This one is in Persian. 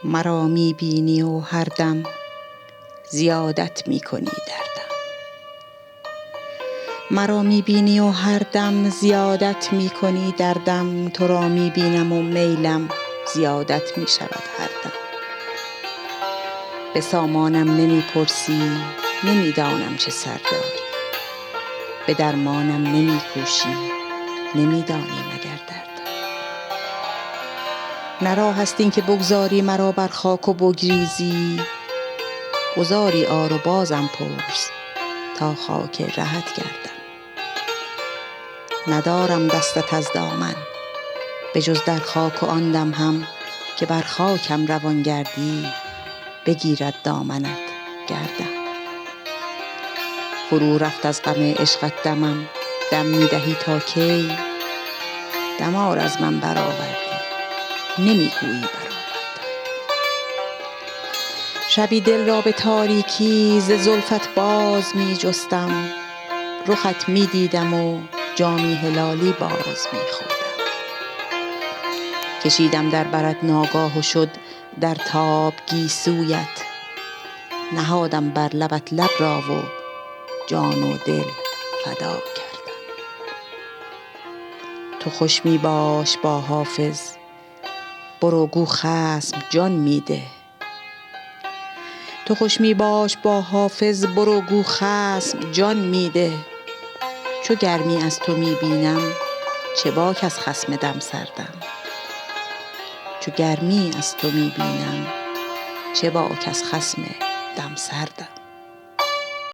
مرا می بینی و هر دم زیادت می کنی دردم. مرا می بینی و هر دم زیادت می کنی دردم. تو را می بینم و میلم زیادت می شود هر دم. به سامانم نمی پرسی نمی دانم چه سر داری. به درمانم نمی کوشی نمی دانی مگر دردم. نه راه است این که بگذاری مرا بر خاک و بگریزی. گذاری آر و بازم پرس تا خاک رهت گردم. ندارم دستت از دامن به جز در خاک و آن دم هم که بر خاکم روان گردی بگیرد دامنت گردم. فرو رفت از غم عشقت دمم دم می دهی تا کی؟ دمار از من برآوردی نمی گویی برآوردم. شبی دل را به تاریکی ز زلفت باز می جستم. رخت می دیدم و جامی هلالی باز می خوردم. کشیدم در برت ناگاه و شد در تاب گیسویت. نهادم بر لبت لب را و جان و دل فدا کردم. تو خوش می باش با حافظ برو گو خصم جان می ده. تو خوش می باش با حافظ برو گو خصم جان می ده. چو گرمی از تو می بینم چه باک از خصم دم سردم. چو گرمی از تو می بینم چه باک از خصم دم سردم.